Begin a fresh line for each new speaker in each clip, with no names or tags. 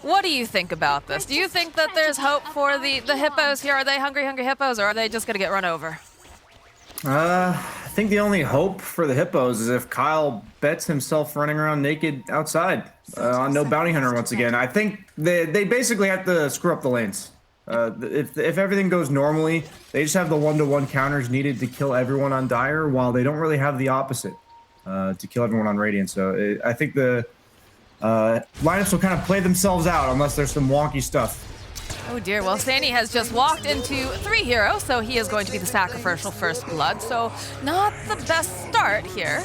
What do you think about this? Do you think that there's hope for the Hippos here? Are they hungry Hippos, or are they just going to get run over?
I think the only hope for the Hippos is if Kyle bets himself running around naked outside on no bounty hunter once again. I think they basically have to screw up the lanes. If everything goes normally, they just have the one-to-one counters needed to kill everyone on Dire, while they don't really have the opposite to kill everyone on Radiant. So I think the lineups will kind of play themselves out unless there's some wonky stuff.
Oh dear, well Sandy has just walked into 3 heroes, so he is going to be the sacrificial first blood, so not the best start here,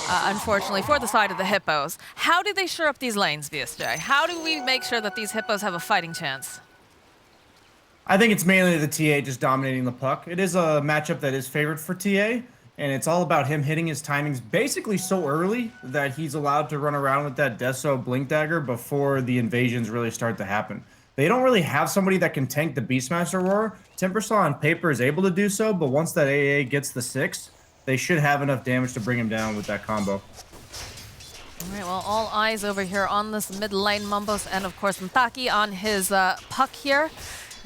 unfortunately, for the side of the Hippos. How do they shore up these lanes, VSJ? How do we make sure that these Hippos have a fighting chance?
I think it's mainly the TA just dominating the puck. It is a matchup that is favored for TA, and it's all about him hitting his timings basically so early that he's allowed to run around with that Deso Blink Dagger before the invasions really start to happen. They don't really have somebody that can tank the Beastmaster Roar. Timbersaw on paper is able to do so, but once that AA gets the 6, they should have enough damage to bring him down with that combo.
All right, well, all eyes over here on this mid lane. Mumbos and, of course, Ntaki on his puck here.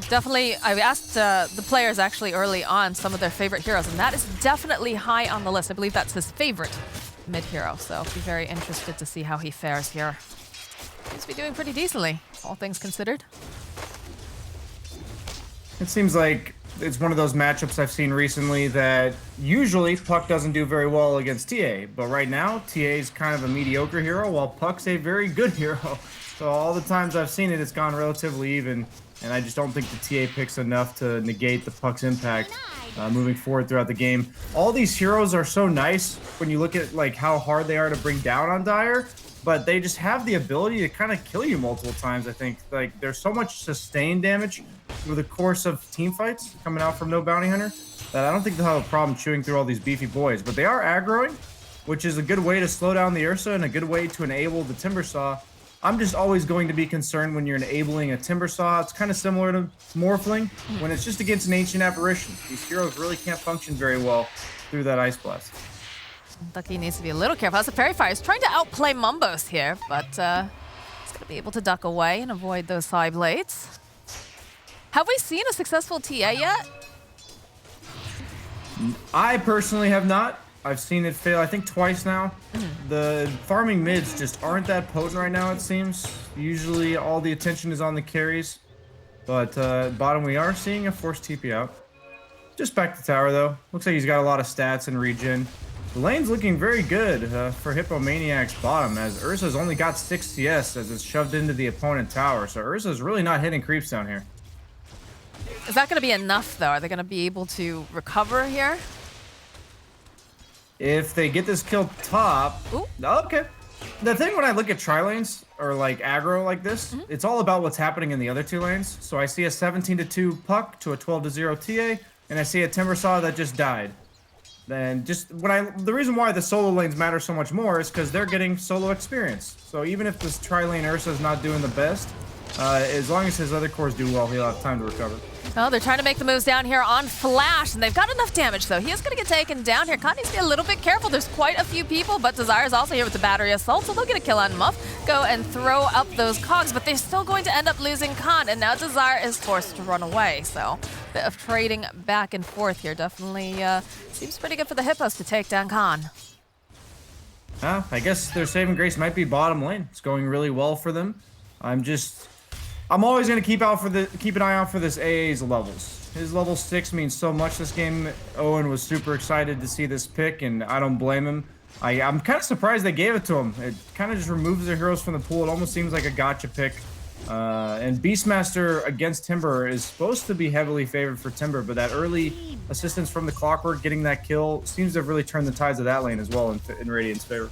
Definitely, I asked the players actually early on some of their favorite heroes, and that is definitely high on the list. I believe that's his favorite mid-hero, so I'll be very interested to see how he fares here. Seems to be doing pretty decently, all things considered.
It seems like it's one of those matchups I've seen recently that usually Puck doesn't do very well against TA, but right now TA is kind of a mediocre hero while Puck's a very good hero. So all the times I've seen it, it's gone relatively even, and I just don't think the TA picks enough to negate the Puck's impact moving forward throughout the game. All these heroes are so nice when you look at like how hard they are to bring down on Dire, but they just have the ability to kind of kill you multiple times. I think like there's so much sustained damage through the course of team fights coming out from no bounty hunter that I don't think they'll have a problem chewing through all these beefy boys. But they are aggroing, which is a good way to slow down the Ursa and a good way to enable the Timbersaw. I'm just always going to be concerned when you're enabling a Timbersaw. It's kind of similar to Morphling when it's just against an Ancient Apparition. These heroes really can't function very well through that Ice Blast.
Ducky needs to be a little careful. As a Fairy Fire is trying to outplay Mumbos here, but he's going to be able to duck away and avoid those side blades. Have we seen a successful TA yet?
I personally have not. I've seen it fail, I think, twice now. The farming mids just aren't that potent right now, it seems. Usually all the attention is on the carries. But bottom we are seeing a forced TP out. Just back to tower, though. Looks like he's got a lot of stats and regen. The lane's looking very good for Hippomaniacs bottom, as Ursa's only got 6 CS as it's shoved into the opponent tower. So Ursa's really not hitting creeps down here.
Is that going to be enough, though? Are they going to be able to recover here?
If they get this kill top... Ooh. Okay. The thing when I look at tri-lanes, or like aggro like this, it's all about what's happening in the other 2 lanes. So I see a 17-2 Puck to a 12-0 TA, and I see a Timbersaw that just died. Then just the reason why the solo lanes matter so much more is because they're getting solo experience. So even if this tri-lane Ursa is not doing the best, as long as his other cores do well, he'll have time to recover.
Oh, they're trying to make the moves down here on Flash, and they've got enough damage, though. He is going to get taken down here. Khan needs to be a little bit careful. There's quite a few people, but Desire's also here with the battery assault, so they'll get a kill on Muff, go and throw up those cogs, but they're still going to end up losing Khan, and now Desire is forced to run away. So a bit of trading back and forth here. Definitely seems pretty good for the Hippos to take down Khan.
I guess their saving grace might be bottom lane. It's going really well for them. I'm always going to keep an eye out for this AA's levels. His level 6 means so much this game. Owen was super excited to see this pick, and I don't blame him. I'm kind of surprised they gave it to him. It kind of just removes their heroes from the pool. It almost seems like a gotcha pick. And Beastmaster against Timber is supposed to be heavily favored for Timber, but that early assistance from the Clockwork getting that kill seems to have really turned the tides of that lane as well in Radiant's favor.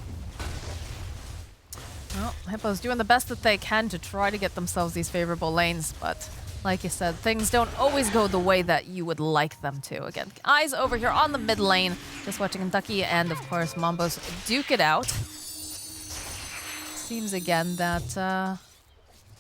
Well, Hippo's doing the best that they can to try to get themselves these favorable lanes, but like you said, things don't always go the way that you would like them to. Again, eyes over here on the mid lane, just watching Ducky and, of course, Mumbos duke it out. Seems again that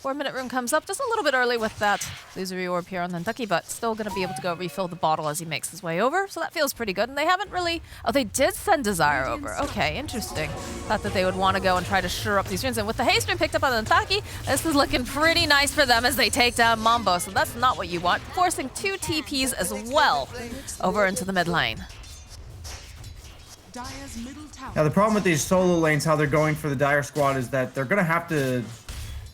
4-minute rune comes up just a little bit early with that illusory orb here on Nantucky, but still going to be able to go refill the bottle as he makes his way over. So that feels pretty good. And they haven't really... Oh, they did send Desire over. Okay, interesting. Thought that they would want to go and try to shore up these runes. And with the haste rune picked up on Nantucky, this is looking pretty nice for them as they take down Mambo. So that's not what you want. Forcing 2 TPs as well over into the mid lane.
Now, the problem with these solo lanes, how they're going for the Dire squad, is that they're going to have to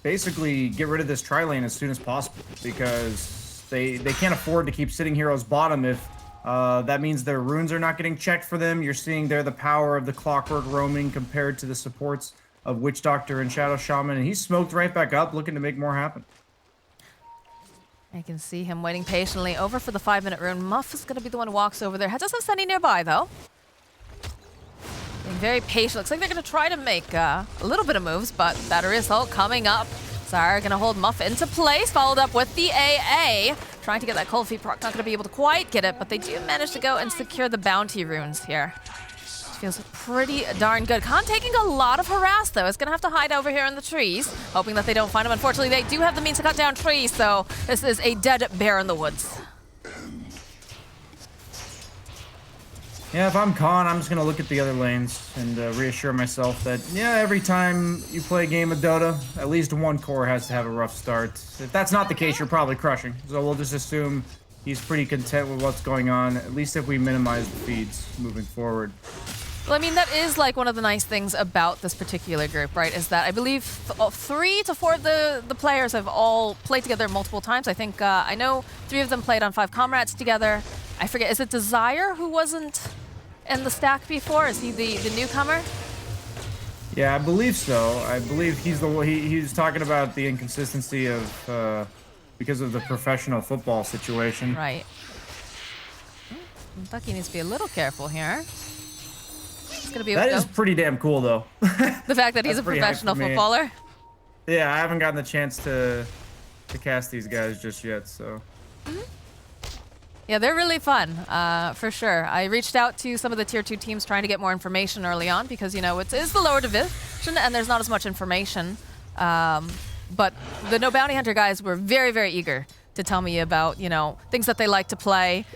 basically get rid of this tri-lane as soon as possible because they can't afford to keep sitting heroes bottom if that means their runes are not getting checked for them. You're seeing there the power of the clockwork roaming compared to the supports of Witch Doctor and Shadow Shaman, and he's smoked right back up looking to make more happen.
I can see him waiting patiently over for the 5-minute rune. Muff is going to be the one who walks over there. Does have Sunny nearby, though. Being very patient. Looks like they're going to try to make a little bit of moves, but Battery Assault coming up. Zara going to hold Muff into place, followed up with the AA. Trying to get that cold feet proc. Not going to be able to quite get it, but they do manage to go and secure the bounty runes here. Feels pretty darn good. Khan taking a lot of harass, though. Is going to have to hide over here in the trees, hoping that they don't find him. Unfortunately, they do have the means to cut down trees, so this is a dead bear in the woods.
Yeah, if I'm Khan, I'm just going to look at the other lanes and reassure myself that, yeah, every time you play a game of Dota, at least one core has to have a rough start. If that's not the case, you're probably crushing. So we'll just assume he's pretty content with what's going on, at least if we minimize the feeds moving forward.
Well, I mean, that is like one of the nice things about this particular group, right? Is that I believe 3 to 4 of the players have all played together multiple times. I think I know 3 of them played on 5 Comrades together. I forget, is it Desire who wasn't in the stack before? Is he the newcomer?
Yeah, I believe so. I believe he's the one. He was talking about the inconsistency of because of the professional football situation.
Right. Kentucky needs to be a little careful here. It's gonna be
that is pretty damn cool, though.
The fact that he's a professional footballer.
Yeah, I haven't gotten the chance to cast these guys just yet, so.
Yeah, they're really fun, for sure. I reached out to some of the Tier 2 teams trying to get more information early on because, you know, it is the lower division and there's not as much information. But the No Bounty Hunter guys were very, very eager to tell me about, you know, things that they like to play,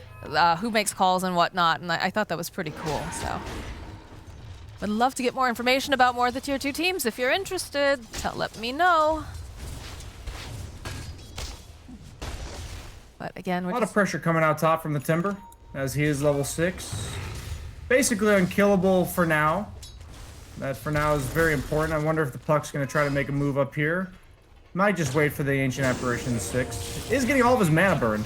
who makes calls and whatnot, and I thought that was pretty cool, so. Would love to get more information about more of the Tier 2 teams. If you're interested, let me know. But again, we're
a lot of pressure coming out top from the Timber, as he is level 6. Basically unkillable for now. That for now is very important. I wonder if the Puck's going to try to make a move up here. Might just wait for the Ancient Apparition 6. Is getting all of his mana burned.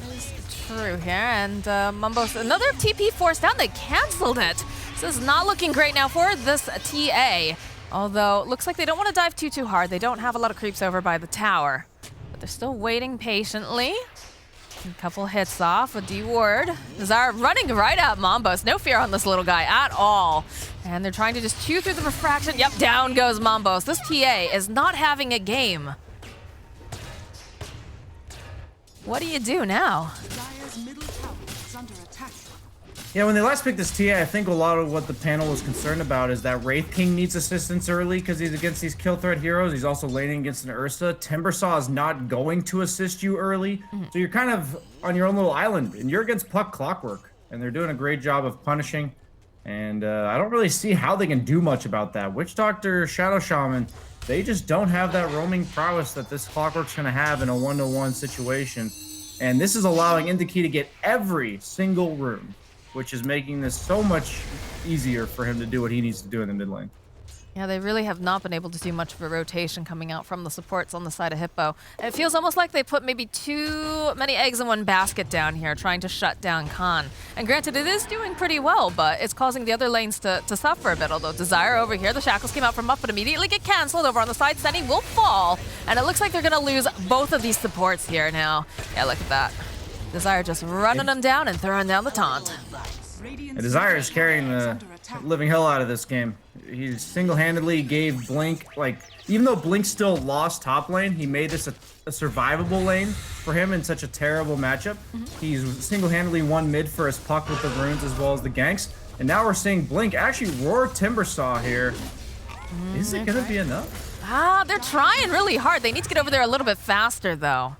That is true here, and Mumbo's another TP forced down. They canceled it. This is not looking great now for this TA. Although, it looks like they don't want to dive too hard. They don't have a lot of creeps over by the tower. They're still waiting patiently. A couple hits off, a D-word. Zara running right at Mambos. No fear on this little guy at all. And they're trying to just chew through the refraction. Yep, down goes Mambos. This TA is not having a game. What do you do now?
Yeah, when they last picked this TA, I think a lot of what the panel was concerned about is that Wraith King needs assistance early because he's against these kill threat heroes. He's also laning against an Ursa. Timbersaw is not going to assist you early. So you're kind of on your own little island, and you're against Puck Clockwork. And they're doing a great job of punishing. And I don't really see how they can do much about that. Witch Doctor, Shadow Shaman, they just don't have that roaming prowess that this Clockwork's going to have in a 1-to-1 situation. And this is allowing Indiki to get every single room, which is making this so much easier for him to do what he needs to do in the mid lane.
Yeah, they really have not been able to do much of a rotation coming out from the supports on the side of Hippo. It feels almost like they put maybe too many eggs in one basket down here, trying to shut down Khan. And granted, it is doing pretty well, but it's causing the other lanes to suffer a bit. Although Desire over here, the shackles came out from Muff, but immediately get canceled over on the side. Senny will fall, and it looks like they're going to lose both of these supports here now. Yeah, look at that. Desire just running them down and throwing down the taunt.
Desire is carrying the living hell out of this game. He single-handedly gave Blink, like, even though Blink still lost top lane, he made this a survivable lane for him in such a terrible matchup. He's single-handedly won mid for his Puck with the runes as well as the ganks. And now we're seeing Blink actually roar Timbersaw here. Is it going to be enough?
They're trying really hard. They need to get over there a little bit faster, though.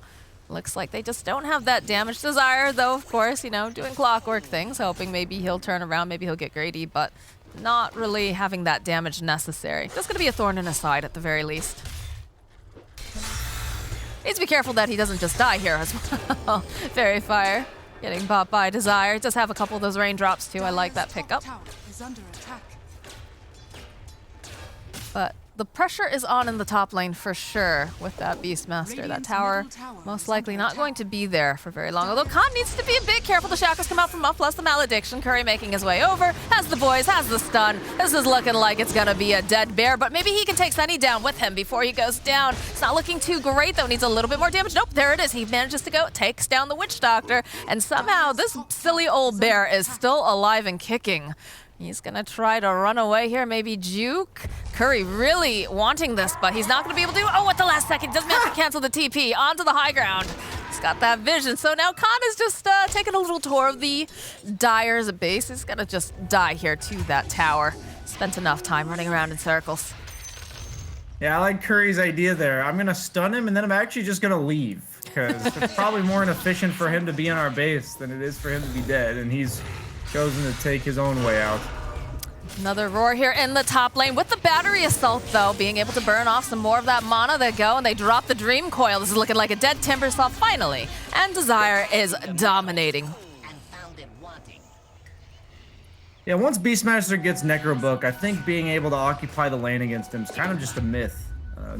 Looks like they just don't have that damage. Desire, though, of course, you know, doing clockwork things, hoping maybe he'll turn around, maybe he'll get greedy, but not really having that damage necessary. Just gonna be a thorn in his side at the very least. Needs to be careful that he doesn't just die here as well. Fairy Fire getting popped by Desire. Does have a couple of those raindrops, too. I like that pickup. But the pressure is on in the top lane for sure with that Beastmaster. That tower most likely not going to be there for very long. Although Khan needs to be a bit careful. The shackles come out from up, plus the malediction. Curry making his way over. Has the boys, has the stun. This is looking like it's gonna be a dead bear, but maybe he can take Sunny down with him before he goes down. It's not looking too great though. Needs a little bit more damage. Nope, there it is. He manages to go, takes down the Witch Doctor, and somehow this silly old bear is still alive and kicking. He's gonna try to run away here, maybe juke. Curry really wanting this, but he's not gonna be able to. Oh, at the last second, does manage to cancel the TP onto the high ground. He's got that vision. So now Khan is just taking a little tour of the Dire's base. He's gonna just die here to that tower. Spent enough time running around in circles.
Yeah, I like Curry's idea there. I'm gonna stun him, and then I'm actually just gonna leave, because it's probably more inefficient for him to be in our base than it is for him to be dead, and he's chosen to take his own way out.
Another roar here in the top lane with the battery assault, though, being able to burn off some more of that mana. They go and they drop the Dream Coil. This is looking like a dead Timbersaw finally, and Desire is dominating.
Yeah, once Beastmaster gets Necrobook, I think being able to occupy the lane against him is kind of just a myth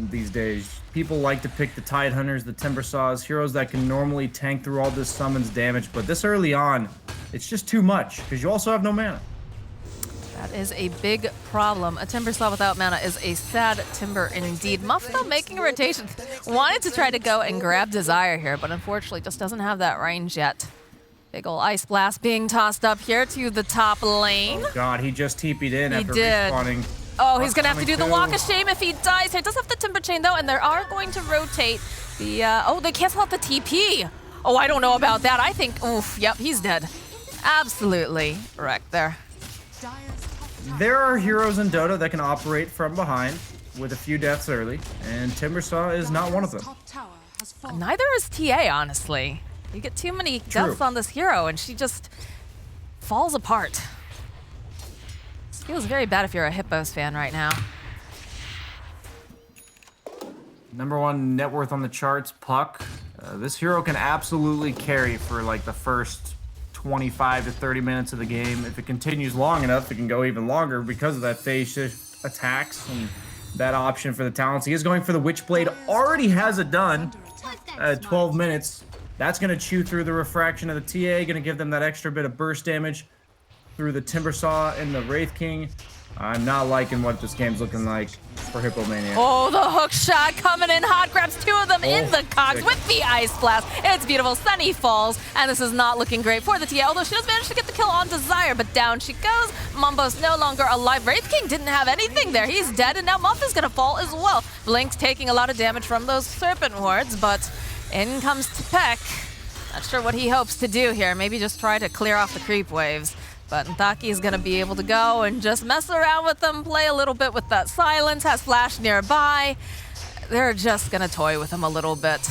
these days. People like to pick the Tidehunters, the Timbersaws, heroes that can normally tank through all this summon's damage, but this early on, it's just too much, because you also have no mana.
That is a big problem. A Timbersaw without mana is a sad timber indeed. Muff, though, making a rotation. Wanted to try to go and grab Desire here, but unfortunately just doesn't have that range yet. Big ol' Ice Blast being tossed up here to the top lane.
Oh god, he just TP'd in after respawning.
Oh, he's gonna have to do the Walk of Shame if he dies here. Does have the Timber Chain, though, and they are going to rotate the... oh, they cancel out the TP. Oh, I don't know about that. I think... oof, yep, he's dead. Absolutely wrecked there.
There are heroes in Dota that can operate from behind with a few deaths early, and Timbersaw is not one of them.
Neither is TA, honestly. You get too many deaths on this hero, and she just falls apart. This feels very bad if you're a Hippos fan right now.
#1 net worth on the charts, Puck. This hero can absolutely carry for like the first 25 to 30 minutes of the game. If it continues long enough, it can go even longer because of that phase shift attacks and that option for the talents. He is going for the Witchblade, already has it done at 12 minutes. That's going to chew through the refraction of the TA, going to give them that extra bit of burst damage through the Timbersaw and the Wraith King. I'm not liking what this game's looking like for Hippomaniacs.
Oh, the hook shot coming in hot. Grabs two of them in the cogs with the Ice Blast. It's beautiful. Sunny falls, and this is not looking great for the TA, although she does manage to get the kill on Desire, but down she goes. Mumbo's no longer alive. Wraith King didn't have anything there. He's dead, and now Muff is going to fall as well. Blink's taking a lot of damage from those Serpent Wards, but in comes Peck. Not sure what he hopes to do here. Maybe just try to clear off the creep waves. But Ntaki is going to be able to go and just mess around with them, play a little bit with that silence, has Flash nearby. They're just going to toy with him a little bit.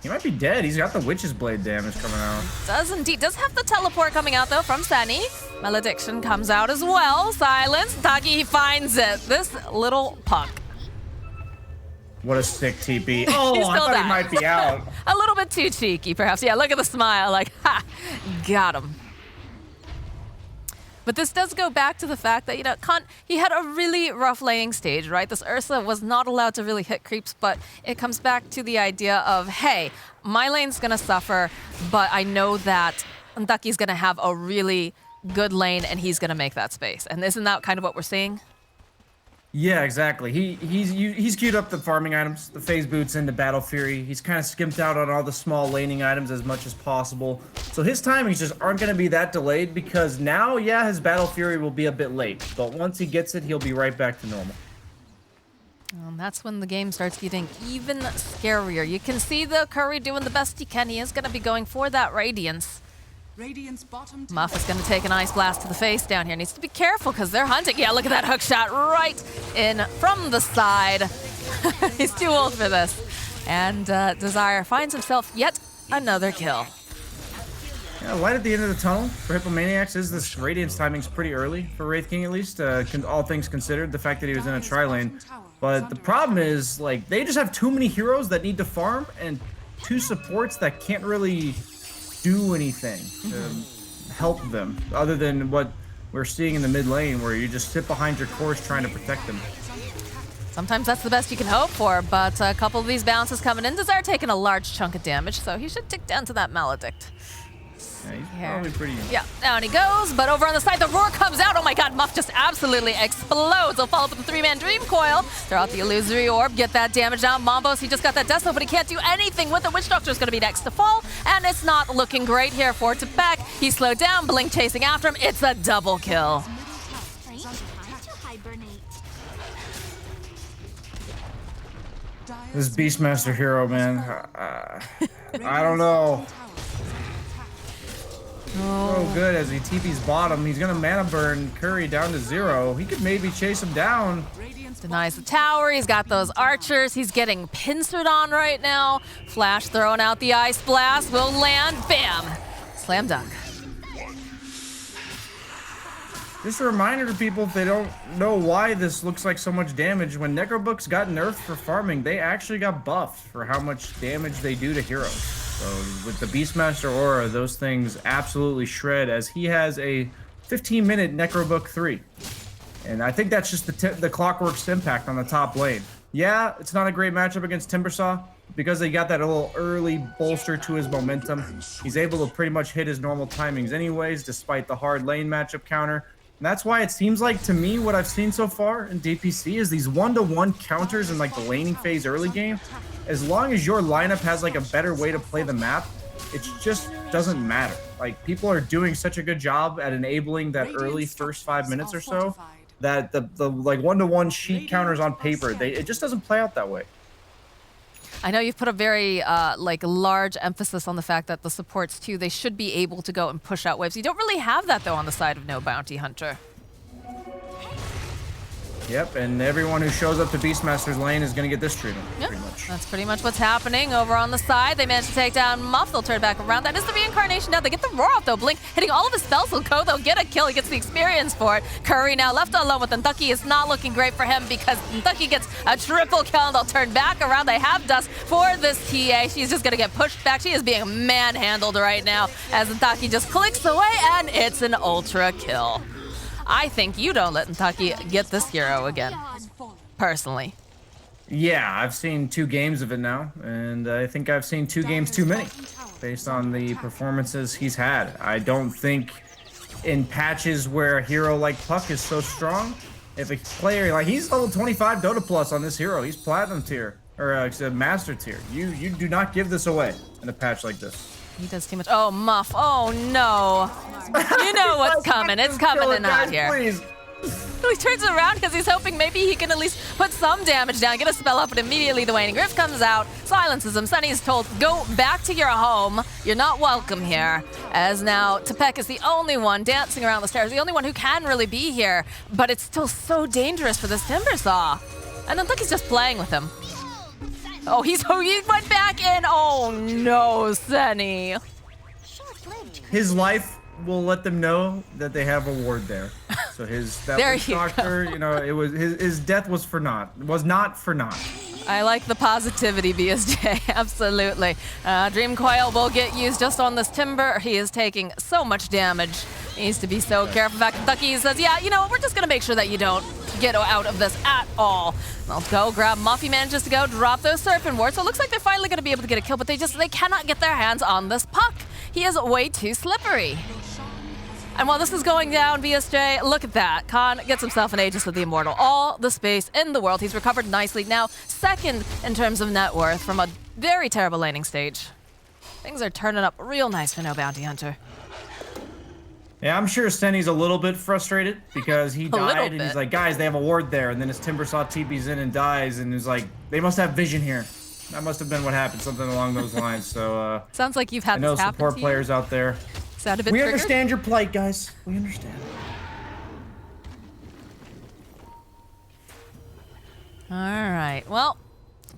He might be dead. He's got the Witch's Blade damage coming out.
Does indeed. Does have the teleport coming out, though, from Sunny. Malediction comes out as well. Silence. Ntaki finds it. This little Puck.
What a sick TP. Oh, I thought
died.
He might be out.
A little bit too cheeky, perhaps. Yeah, look at the smile. Like, ha, got him. But this does go back to the fact that, you know, he had a really rough laying stage, right? This Ursa was not allowed to really hit creeps, but it comes back to the idea of, hey, my lane's going to suffer, but I know that Ntaki's going to have a really good lane, and he's going to make that space. And isn't that kind of what we're seeing?
Yeah, exactly. He's queued up the farming items, the phase boots into Battle Fury. He's kind of skimped out on all the small laning items as much as possible. So his timings just aren't going to be that delayed because now, yeah, his Battle Fury will be a bit late. But once he gets it, he'll be right back to normal.
That's when the game starts getting even scarier. You can see the Curry doing the best he can. He is going to be going for that Radiance. Muff is going to take an Ice Blast to the face down here. Needs to be careful because they're hunting. Yeah, look at that hook shot right in from the side. He's too old for this. And Desire finds himself yet another kill.
Yeah, light at the end of the tunnel for Hippomaniacs is this Radiance timing's pretty early for Wraith King, at least, all things considered, the fact that he was in a tri-lane. But the problem is, like, they just have too many heroes that need to farm and 2 supports that can't really do anything to help them, other than what we're seeing in the mid lane, where you just sit behind your cores trying to protect them.
Sometimes that's the best you can hope for, but a couple of these bounces coming in. Desire taking a large chunk of damage, so he should tick down to that Maledict.
Yeah, he's probably pretty...
Yeah, down he goes, but over on the side, the roar comes out. Oh my god, Muff just absolutely explodes. He'll follow up with a 3-man Dream Coil, throw out the Illusory Orb, get that damage down. Mambos, he just got that Death Note, but he can't do anything with it. Witch Doctor's gonna be next to fall, and it's not looking great here for Tepek. He's slowed down, Blink chasing after him. It's a double kill.
This Beastmaster hero, man. I don't know. So good as he TP's bottom. He's gonna mana burn Curry down to 0. He could maybe chase him down.
Denies the tower. He's got those archers. He's getting pincered on right now. Flash throwing out the Ice Blast. Will land. Bam! Slam dunk.
Just a reminder to people, if they don't know why this looks like so much damage, when Necrobooks got nerfed for farming, they actually got buffed for how much damage they do to heroes. So with the Beastmaster Aura, those things absolutely shred, as he has a 15-minute Necrobook 3. And I think that's just the Clockwork's impact on the top lane. Yeah, it's not a great matchup against Timbersaw, because he got that little early bolster to his momentum. He's able to pretty much hit his normal timings anyways, despite the hard lane matchup counter. And that's why it seems like, to me, what I've seen so far in DPC is these 1-to-1 counters in like the laning phase early game. As long as your lineup has like a better way to play the map, it just doesn't matter. Like, people are doing such a good job at enabling that early first 5 minutes or so that the like 1-to-1 sheet counters on paper, it just doesn't play out that way.
I know you've put a very like large emphasis on the fact that the supports too, they should be able to go and push out waves. You don't really have that though on the side of no bounty hunter.
Yep, and everyone who shows up to Beastmaster's lane is going to get this treatment, pretty much.
That's pretty much what's happening over on the side. They managed to take down Muff. They'll turn back around. That is the reincarnation now. They get the roar off though. Blink hitting all of his spells will go. They'll get a kill. He gets the experience for it. Curry now left alone with Ntucky. Is not looking great for him because Ntucky gets a triple kill and they'll turn back around. They have Dust for this TA. She's just going to get pushed back. She is being manhandled right now as Ntucky just clicks away and it's an ultra kill. I think you don't let Ntucky get this hero again, personally.
Yeah, I've seen 2 games of it now, and I think I've seen 2 games too many, based on the performances he's had. I don't think in patches where a hero like Puck is so strong, if a player, like, he's level 25 Dota Plus on this hero, he's Platinum tier, or Master tier. You do not give this away in a patch like this.
He does too much. Oh, Muff. Oh, no. You know what's coming. It's coming in hot here.
Please.
He turns around because he's hoping maybe he can at least put some damage down, get a spell up, and immediately the Waning Rift comes out, silences him. Sunny is told, go back to your home. You're not welcome here. As now, Tepek is the only one dancing around the stairs, the only one who can really be here. But it's still so dangerous for this Timbersaw. And then look, he's just playing with him. Oh, he went back in. Oh, no, Sunny.
His life will let them know that they have a ward there. So that doctor, you know, it was his death was not for naught.
I like the positivity, BSJ. Absolutely. Dream Coil will get used just on this Timber. He is taking so much damage. He needs to be so careful. Back Kentucky says, yeah, you know what? We're just going to make sure that you don't get out of this at all. They'll go grab Muffy, manages to go drop those Serpent Wards. So it looks like they're finally going to be able to get a kill, but they cannot get their hands on this Puck. He is way too slippery. And while this is going down, BSJ, look at that. Khan gets himself an Aegis of the Immortal. All the space in the world. He's recovered nicely. Now, second in terms of net worth from a very terrible laning stage. Things are turning up real nice for no bounty hunter.
Yeah, I'm sure Senny's a little bit frustrated because he died and he's like, guys, they have a ward there. And then his Timbersaw TP's in and dies and he's like, they must have vision here. That must have been what happened, something along those lines. So,
sounds like you've had this happen to you.
I know support players out there.
Sound a bit
We
triggered?
understand your plight, guys. We understand.
All right, well,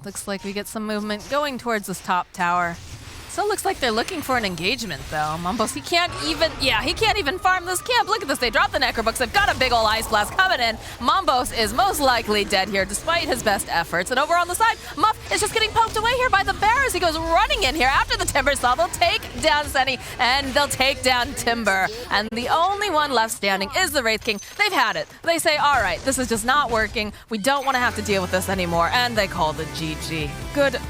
looks like we get some movement going towards this top tower. Still looks like they're looking for an engagement, though. Mambos, he can't even farm this camp. Look at this, they dropped the Necrobooks. They've got a big ol' Ice Blast coming in. Mambos is most likely dead here, despite his best efforts. And over on the side, Muff is just getting poked away here by the bear as he goes running in here after the Timber Saw. They'll take down Senny, and they'll take down Timber. And the only one left standing is the Wraith King. They've had it. They say, all right, this is just not working. We don't want to have to deal with this anymore. And they call the GG. Good